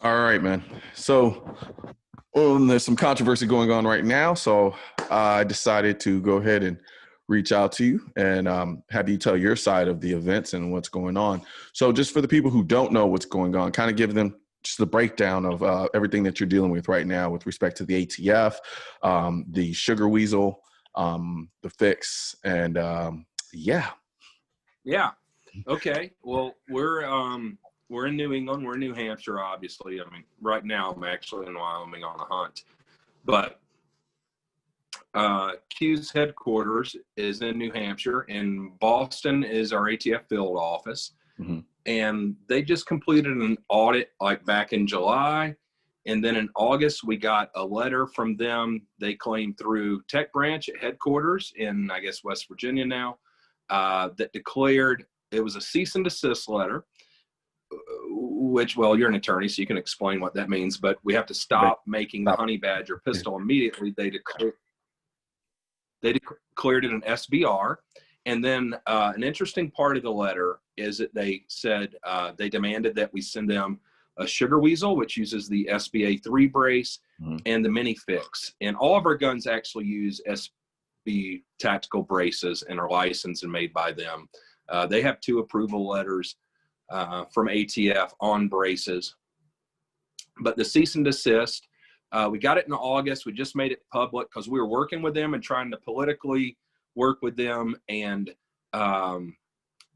All right, man. So, there's some controversy going on right now. So, I decided to go ahead and reach out to you and have you tell your side of the events and what's going on. So, just for the people who don't know what's going on, kind of give them just the breakdown of everything that you're dealing with right now with respect to the ATF, the sugar weasel, the fix, and yeah. Yeah. Okay. Well, we're in New England. We're in New Hampshire, obviously. I mean, right now I'm actually in Wyoming on a hunt, but Q's headquarters is in New Hampshire, and Boston is our ATF field office. Mhm. And they just completed an audit like back in July. And then in August, we got a letter from them. They claimed through Tech Branch at headquarters in, I guess, West Virginia now, that declared it was a cease and desist letter, which, well, you're an attorney, so you can explain what that means, but we have to stop making the honey badger pistol immediately. They declared it an SBR. And then an interesting part of the letter is that they said they demanded that we send them a sugar weasel, which uses the SBA3 brace, and the mini fix. And all of our guns actually use SB tactical braces and are licensed and made by them. They have 2 approval letters from ATF on braces. But the cease and desist, we got it in August. We just made it public because we were working with them and trying to politically work with them. And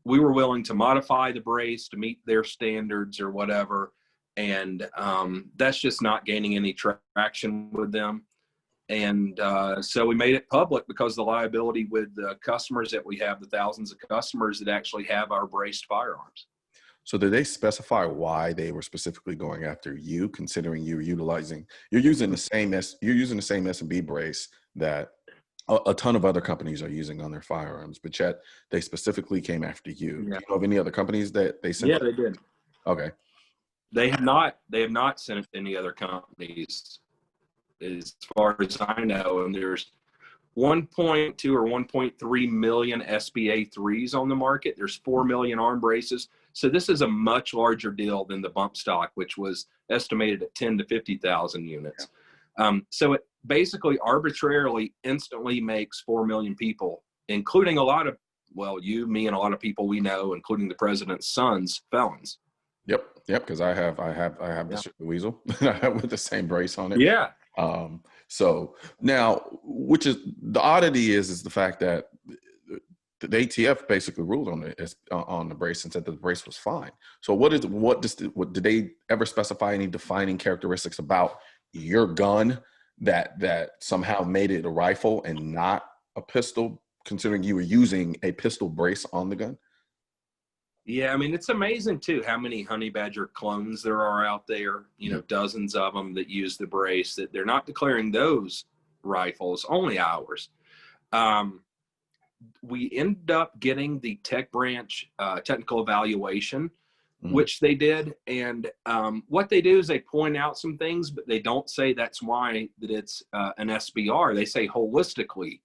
we were willing to modify the brace to meet their standards or whatever. And that's just not gaining any traction with them. And so we made it public because the liability with the customers that we have, the thousands of customers that actually have our braced firearms. So did they specify why they were specifically going after you, considering you're using the same S&B brace that a ton of other companies are using on their firearms, but yet they specifically came after you. Yeah. Do you know of any other companies that they sent? Yeah, they did. Okay. They have not sent it to any other companies as far as I know. And there's 1.2 or 1.3 million SBA 3s on the market. There's 4 million arm braces. So this is a much larger deal than the bump stock, which was estimated at 10 to 50,000 units. So it basically arbitrarily instantly makes 4 million people, including a lot of, well, you, me, and a lot of people we know, including the president's sons, felons. Yep. Because I have the sugar weasel with the same brace on it. Yeah. So now, which is the oddity is the fact that the ATF basically ruled on the brace and said that the brace was fine. So did they ever specify any defining characteristics about your gun that somehow made it a rifle and not a pistol, considering you were using a pistol brace on the gun? Yeah, I mean, it's amazing, too, how many honey badger clones there are out there, dozens of them that use the brace, that they're not declaring those rifles, only ours. We ended up getting the Tech Branch technical evaluation, which they did. And what they do is they point out some things, but they don't say that's why that it's an SBR. They say holistically.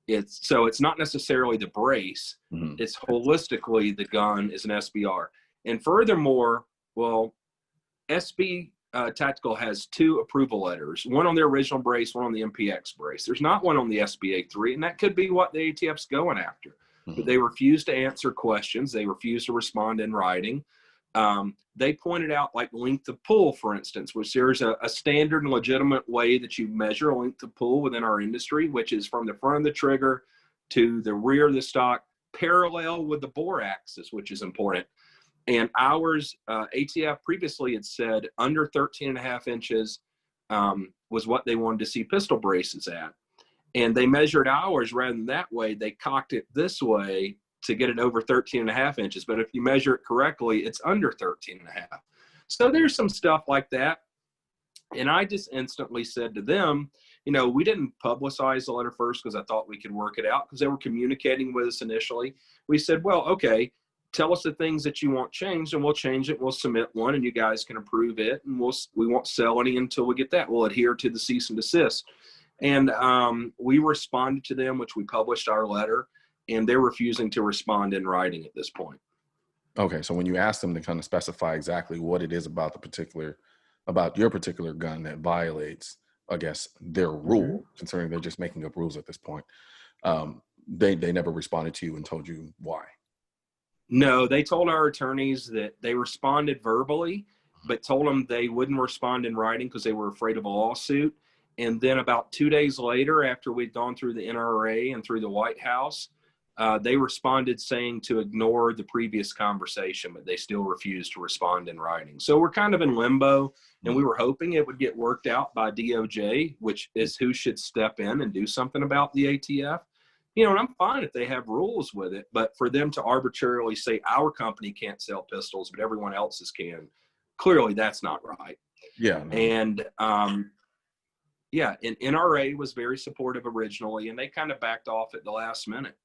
It's not necessarily the brace. It's holistically the gun is an SBR. And furthermore, well, SB Tactical has 2 approval letters, one on the original brace, one on the MPX brace. There's not one on the SBA3, and that could be what the ATF's going after. But they refuse to answer questions. They refuse to respond in writing. They pointed out like length of pull, for instance, which there's a standard and legitimate way that you measure a length of pull within our industry, which is from the front of the trigger to the rear of the stock, parallel with the bore axis, which is important. And ours, ATF previously had said under 13 and a half inches was what they wanted to see pistol braces at. And they measured ours rather than that way. They cocked it this way to get it over 13 and a half inches. But if you measure it correctly, it's under 13 and a half. So there's some stuff like that. And I just instantly said to them, we didn't publicize the letter first because I thought we could work it out because they were communicating with us initially. We said, well, okay, tell us the things that you want changed and we'll change it. We'll submit one and you guys can approve it. And we won't sell any until we get that. We'll adhere to the cease and desist. And we responded to them, which we published our letter. And they're refusing to respond in writing at this point. Okay, so when you ask them to kind of specify exactly what it is about the particular about your particular gun that violates, I guess, their rule, considering they're just making up rules at this point. They never responded to you and told you why. No, they told our attorneys that they responded verbally, but told them they wouldn't respond in writing because they were afraid of a lawsuit. And then about 2 days later, after we'd gone through the NRA and through the White House, they responded saying to ignore the previous conversation, but they still refused to respond in writing. So we're kind of in limbo, and we were hoping it would get worked out by DOJ, which is who should step in and do something about the ATF. You know, and I'm fine if they have rules with it, but for them to arbitrarily say our company can't sell pistols, but everyone else's can, clearly that's not right. Yeah. No. And yeah, and NRA was very supportive originally, and they kind of backed off at the last minute.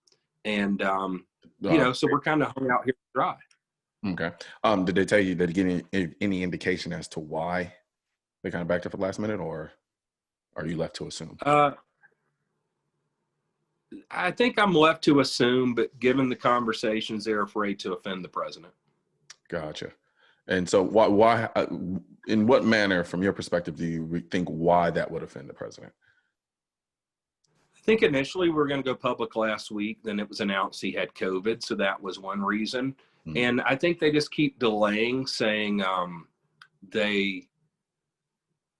And, you know, so we're kind of hung out here to dry. Okay. Did they tell you that getting any indication as to why they kind of backed up at the last minute, or are you left to assume? I think I'm left to assume, but given the conversations, they're afraid to offend the president. Gotcha. And so why in what manner, from your perspective, do you think why that would offend the president? I think initially we were going to go public last week. Then it was announced he had COVID. So that was one reason. Mm-hmm. And I think they just keep delaying, saying they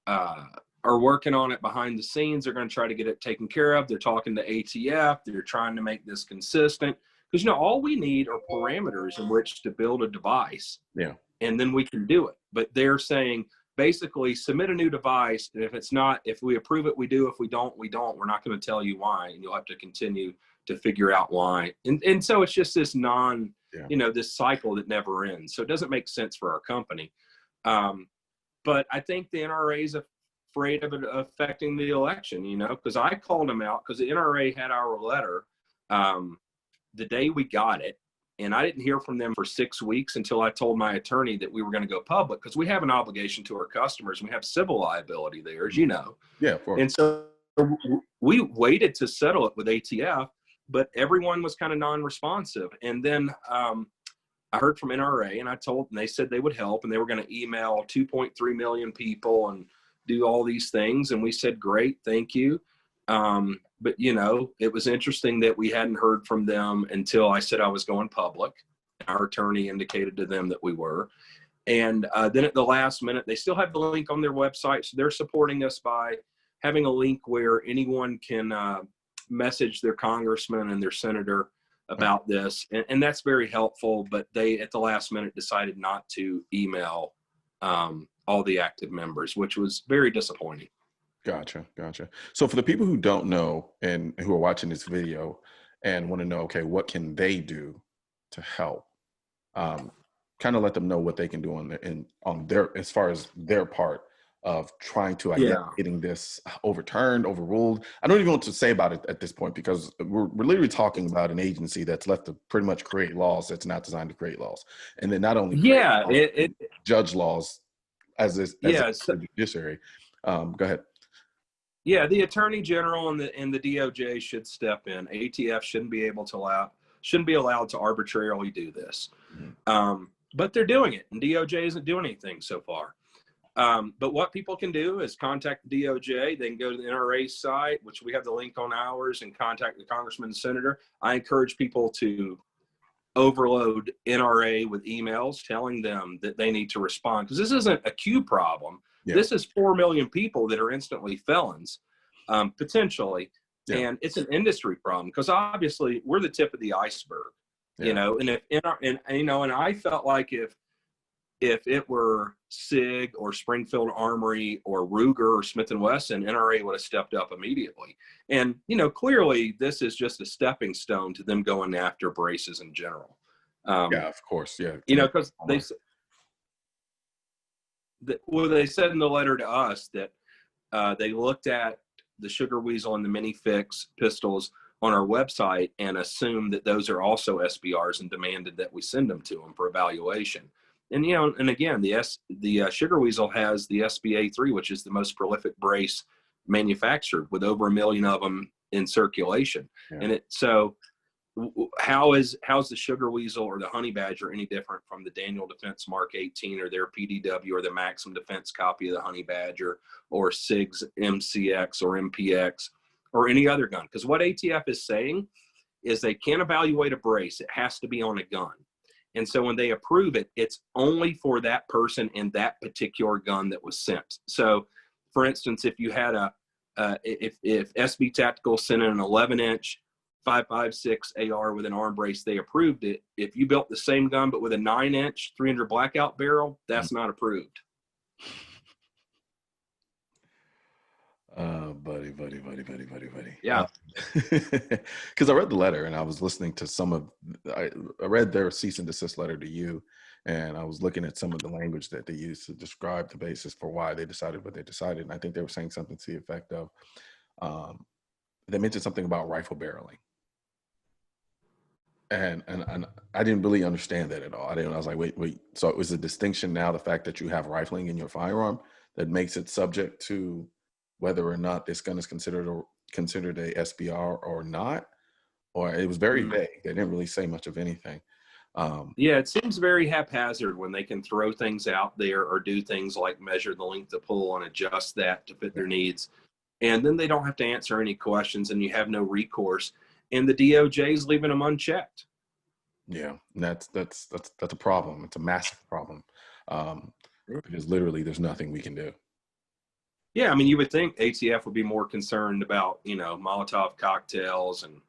are working on it behind the scenes. They're going to try to get it taken care of. They're talking to ATF. They're trying to make this consistent. Because, you know, all we need are parameters in which to build a device. Yeah. And then we can do it. But they're saying, basically, submit a new device. And if we approve it, we do. If we don't, we don't. We're not going to tell you why. And you'll have to continue to figure out why. And so it's just this you know, this cycle that never ends. So it doesn't make sense for our company. But I think the NRA is afraid of it affecting the election, you know, because I called them out because the NRA had our letter the day we got it. And I didn't hear from them for 6 weeks until I told my attorney that we were going to go public, because we have an obligation to our customers. And we have civil liability there, as you know. Yeah, of course. And so we waited to settle it with ATF, but everyone was kind of non-responsive. And then I heard from NRA, and they said they would help, and they were going to email 2.3 million people and do all these things. And we said, great, thank you. But, you know, it was interesting that we hadn't heard from them until I said I was going public. Our attorney indicated to them that we were. And then at the last minute, they still have the link on their website. So they're supporting us by having a link where anyone can message their congressman and their senator about this. And that's very helpful. But they, at the last minute, decided not to email all the active members, which was very disappointing. Gotcha. So for the people who don't know and who are watching this video and want to know, okay, what can they do to help? Kind of let them know what they can do on their as far as their part of trying to getting this overruled. I don't even know what to say about it at this point, because we're literally talking about an agency that's left to pretty much create laws that's not designed to create laws, and then not only judge laws as the judiciary. Go ahead. Yeah, the Attorney General and the DOJ should step in. ATF shouldn't be allowed to arbitrarily do this. Mm-hmm. But they're doing it, and DOJ isn't doing anything so far. But what people can do is contact the DOJ. They can go to the NRA site, which we have the link on ours, and contact the congressman and senator. I encourage people to overload NRA with emails telling them that they need to respond, because this isn't a Q problem. Yeah. This is 4 million people that are instantly felons, potentially. Yeah. And it's an industry problem, because obviously we're the tip of the iceberg, you know, and and I felt like if it were SIG or Springfield Armory or Ruger or Smith & Wesson, NRA would have stepped up immediately. And, you know, clearly this is just a stepping stone to them going after braces in general. Yeah, of course. Yeah. You know, because they said in the letter to us that they looked at the Sugar Weasel and the Mini Fix pistols on our website and assumed that those are also SBRs and demanded that we send them to them for evaluation. And, you know, and again, the Sugar Weasel has the SBA3, which is the most prolific brace manufactured, with over 1 million of them in circulation. Yeah. And so how's the sugar weasel or the honey badger any different from the Daniel Defense Mark 18 or their PDW or the Maxim Defense copy of the honey badger or SIG's MCX or MPX or any other gun? Because what ATF is saying is they can't evaluate a brace. It has to be on a gun. And so when they approve it, it's only for that person and that particular gun that was sent. So for instance, if you had if SB Tactical sent in an 11-inch 5.56 AR with an arm brace, they approved it. If you built the same gun but with a 9-inch 300 blackout barrel, that's not approved. Buddy. Yeah. Because I read the letter and I was listening to I read their cease and desist letter to you, and I was looking at some of the language that they used to describe the basis for why they decided what they decided. And I think they were saying something to the effect of, they mentioned something about rifle barreling. And I didn't really understand that at all. I was like, wait. So it was a distinction now, the fact that you have rifling in your firearm, that makes it subject to whether or not this gun is considered a SBR or not, or it was very vague. They didn't really say much of anything. Yeah, it seems very haphazard when they can throw things out there or do things like measure the length of pull and adjust that to fit their needs. And then they don't have to answer any questions and you have no recourse. And the DOJ is leaving them unchecked. Yeah, and that's a problem. It's a massive problem, because literally there's nothing we can do. Yeah, I mean, you would think ATF would be more concerned about, Molotov cocktails and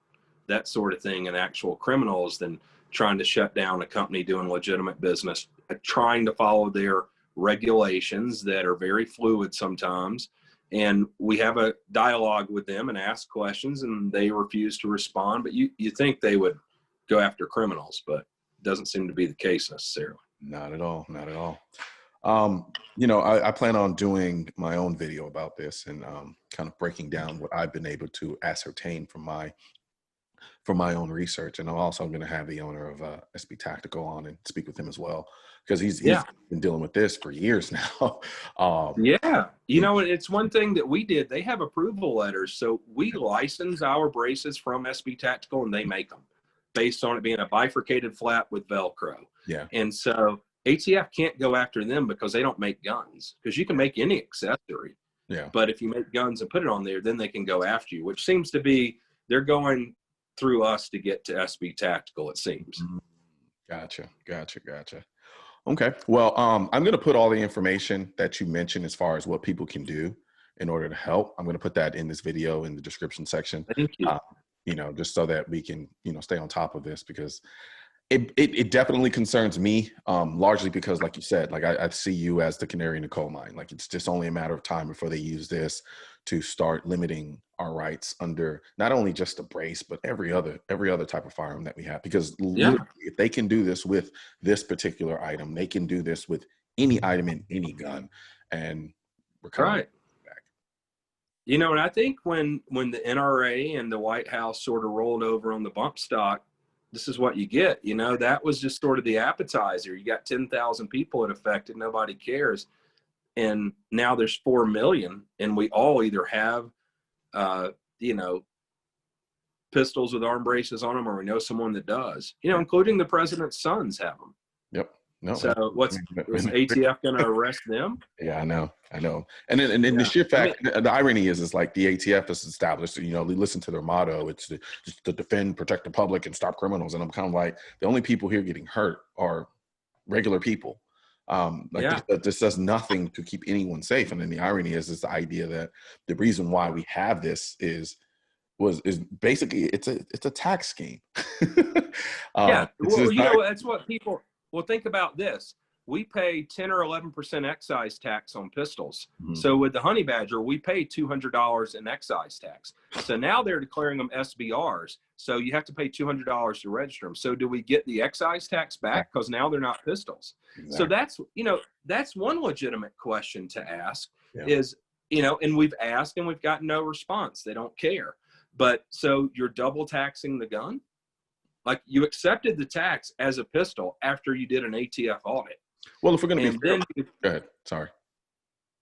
that sort of thing and actual criminals than trying to shut down a company doing legitimate business, trying to follow their regulations that are very fluid sometimes. And we have a dialogue with them and ask questions and they refuse to respond. But you think they would go after criminals, but it doesn't seem to be the case necessarily. Not at all. I plan on doing my own video about this and kind of breaking down what I've been able to ascertain from my own research. And I'm also going to have the owner of SB Tactical on and speak with him as well, because he's been dealing with this for years now. Yeah. It's one thing that we did. They have approval letters. So we license our braces from SB Tactical and they make them based on it being a bifurcated flap with Velcro. Yeah. And so ATF can't go after them because they don't make guns, because you can make any accessory. Yeah. But if you make guns and put it on there, then they can go after you, which seems to be they're going through us to get to SB Tactical, it seems. Gotcha. Okay. Well, I'm going to put all the information that you mentioned as far as what people can do in order to help. I'm going to put that in this video in the description section. Thank you. Just so that we can, stay on top of this, because it definitely concerns me, largely because, like you said, like I see you as the canary in the coal mine. Like it's just only a matter of time before they use this to start limiting our rights under not only just the brace, but every other type of firearm that we have. Because if they can do this with this particular item, they can do this with any item in any gun. And we're coming back. And I think when the NRA and the White House sort of rolled over on the bump stock, this is what you get. That was just sort of the appetizer. You got 10,000 people it affected. Nobody cares. And now there's 4 million, and we all either have, pistols with arm braces on them, or we know someone that does, including the president's sons have them. Yep. No. So was ATF going to arrest them? Yeah, I know. And then the sheer fact, the irony is like the ATF is established, they listen to their motto. It's to defend, protect the public, and stop criminals. And I'm kind of like, the only people here getting hurt are regular people. This does nothing to keep anyone safe. And then the irony is the idea that the reason why we have this is basically it's a tax scheme. That's what people. Well, think about this. We pay 10 or 11% excise tax on pistols. Mm-hmm. So with the Honey Badger, we pay $200 in excise tax. So now they're declaring them SBRs. So you have to pay $200 to register them. So do we get the excise tax back? Because now they're not pistols. Exactly. So that's one legitimate question to ask is, and we've asked and we've gotten no response. They don't care. But so you're double taxing the gun? Like you accepted the tax as a pistol after you did an ATF audit. Well, if we're going to be go ahead. Sorry.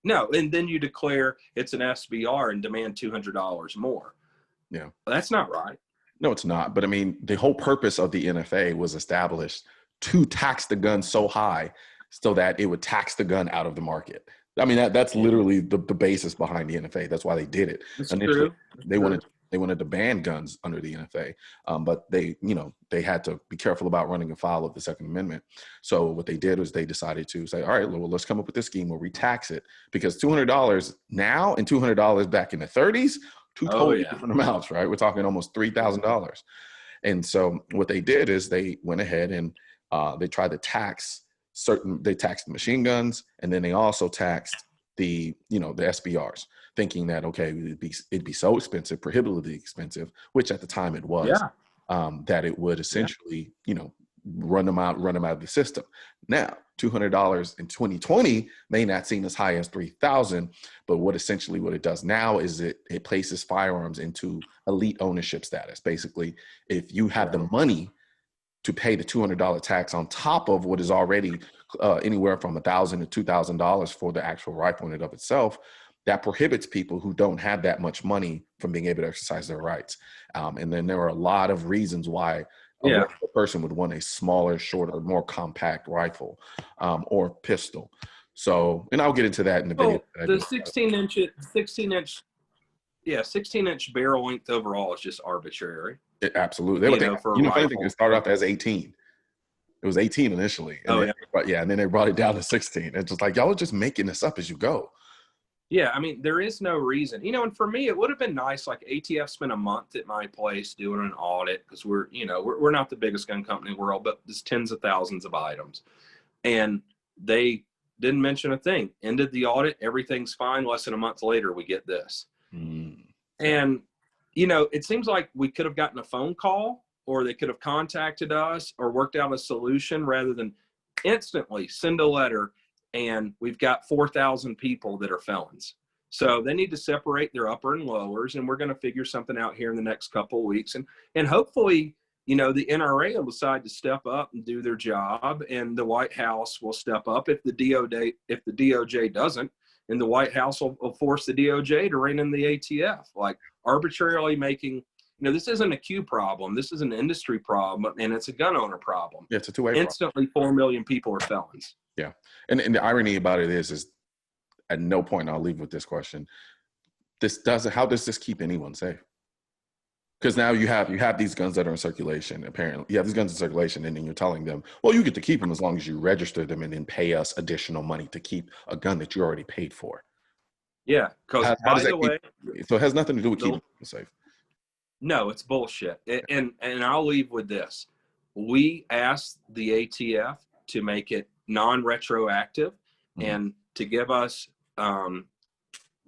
No, and then you declare it's an SBR and demand $200 more. Yeah, well, that's not right. No, it's not. But I mean, the whole purpose of the NFA was established to tax the gun so high so that it would tax the gun out of the market. I mean, that's literally the basis behind the NFA. That's why they did it. That's Initially, true. That's they true. wanted they wanted to ban guns under the NFA, but they had to be careful about running afoul of the Second Amendment. So what they did was they decided to say, all right, well, let's come up with this scheme where we tax it, because $200 now and $200 back in the 30s, two Oh totally yeah. different amounts, right? We're talking almost $3,000. And so what they did is they went ahead and they tried to tax they taxed the machine guns, and then they also taxed the SBRs, thinking that, okay, it'd be so expensive, prohibitively expensive, which at the time it was, Yeah. that it would essentially, run them out of the system. Now, $200 in 2020 may not seem as high as $3,000, but what it does now is it places firearms into elite ownership status. Basically, if you have the money to pay the $200 tax on top of what is already anywhere from $1,000 to $2,000 for the actual rifle in and of itself, that prohibits people who don't have that much money from being able to exercise their rights. And then there are a lot of reasons why a person would want a smaller, shorter, more compact rifle or pistol. So, and I'll get into that in the video. The 16-inch barrel length overall is just arbitrary. Absolutely. If anything, it started off as 18. It was 18 initially. And and then they brought it down to 16. It's just like, y'all are just making this up as you go. Yeah, I mean, there is no reason. And for me, it would have been nice, like ATF spent a month at my place doing an audit, because we're not the biggest gun company in the world, but there's tens of thousands of items. And they didn't mention a thing. Ended the audit, everything's fine. Less than a month later, we get this. And, it seems like we could have gotten a phone call, or they could have contacted us or worked out a solution, rather than instantly send a letter and we've got 4,000 people that are felons. So they need to separate their upper and lowers, and we're going to figure something out here in the next couple of weeks. And hopefully, the NRA will decide to step up and do their job, and the White House will step up. If the DOJ doesn't, and the White House will force the DOJ to rein in the ATF, like arbitrarily making, this isn't a Q problem. This is an industry problem, and it's a gun owner problem. Yeah, it's a two-way Instantly, 4 million people are felons. Yeah. And the irony about it is at no point, and I'll leave with this question, how does this keep anyone safe? Because now you have these guns that are in circulation. Apparently, you have these guns in circulation, and then you're telling them, well, you get to keep them as long as you register them and then pay us additional money to keep a gun that you already paid for. Yeah, because by the way, so it has nothing to do with keeping people safe. No, it's bullshit. And I'll leave with this. We asked the ATF to make it non-retroactive and to give us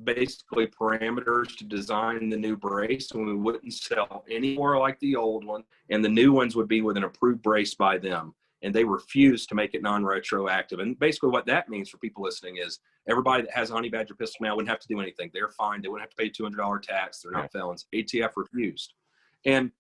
basically parameters to design the new brace, and we wouldn't sell any more like the old one, and the new ones would be with an approved brace by them. And they refused to make it non-retroactive. And basically what that means for people listening is everybody that has a Honey Badger pistol now wouldn't have to do anything. They're fine. They wouldn't have to pay $200 tax. They're not felons. ATF refused. And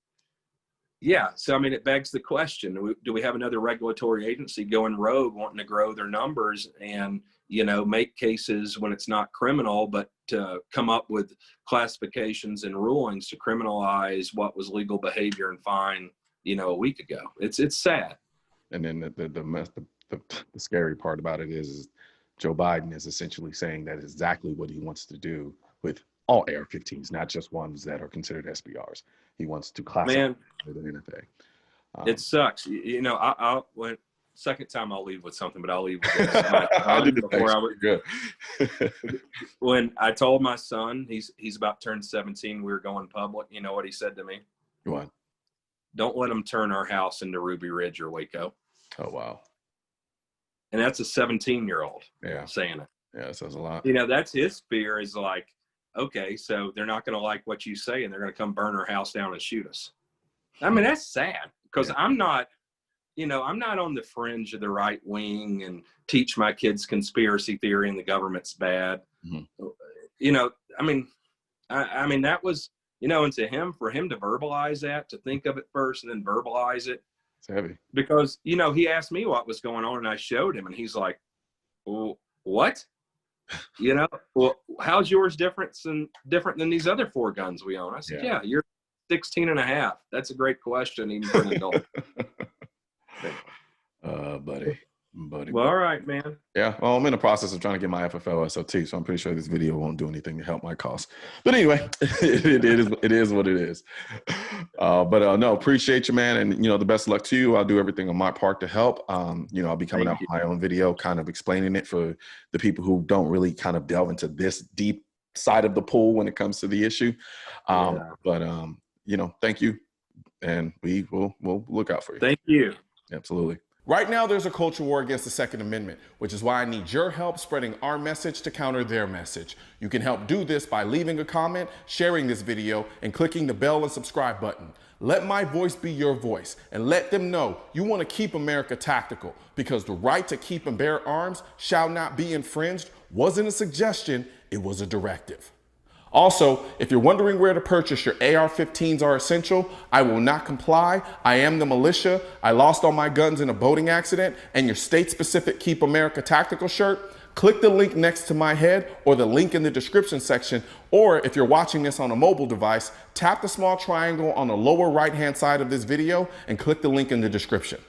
yeah, so I mean, it begs the question: do we have another regulatory agency going rogue, wanting to grow their numbers and make cases when it's not criminal, but to come up with classifications and rulings to criminalize what was legal behavior and fine, a week ago? It's sad. And then the scary part about it is Joe Biden is essentially saying that is exactly what he wants to do with all AR-15s, not just ones that are considered SBRs. He wants to classify the NFA. It sucks. I went second time I'll leave with something, but I'll leave with this. When I told my son he's about to turn 17, we were going public. You know what he said to me? What? Don't let him turn our house into Ruby Ridge or Waco. Oh, wow. And that's a 17-year-old saying it. Yeah, that says a lot. That's his fear, is like, okay, so they're not going to like what you say, and they're going to come burn our house down and shoot us. I mean, that's sad, because I'm not on the fringe of the right wing and teach my kids conspiracy theory and the government's bad. I mean, that was, and to him, for him to verbalize that, to think of it first and then verbalize it. It's heavy. Because, he asked me what was going on, and I showed him, and he's like, well, what? Well, how's yours different than these other 4 guns we own? I said, yeah, you're 16 and a half? That's a great question, even for an adult. Buddy. Well, all right, man. Yeah, well, I'm in the process of trying to get my FFL SOT, so I'm pretty sure this video won't do anything to help my cause. But anyway, it is what it is. No, appreciate you, man, and the best of luck to you. I'll do everything on my part to help. I'll be coming out with my own video, kind of explaining it for the people who don't really kind of delve into this deep side of the pool when it comes to the issue. Thank you, and we'll look out for you. Thank you. Absolutely. Right now, there's a culture war against the Second Amendment, which is why I need your help spreading our message to counter their message. You can help do this by leaving a comment, sharing this video, and clicking the bell and subscribe button. Let my voice be your voice, and let them know you want to keep America tactical, because the right to keep and bear arms shall not be infringed wasn't a suggestion, it was a directive. Also, if you're wondering where to purchase your AR-15s are essential, I will not comply. I am the militia. I lost all my guns in a boating accident, and your state-specific Keep America Tactical shirt, click the link next to my head or the link in the description section, or if you're watching this on a mobile device, tap the small triangle on the lower right-hand side of this video and click the link in the description.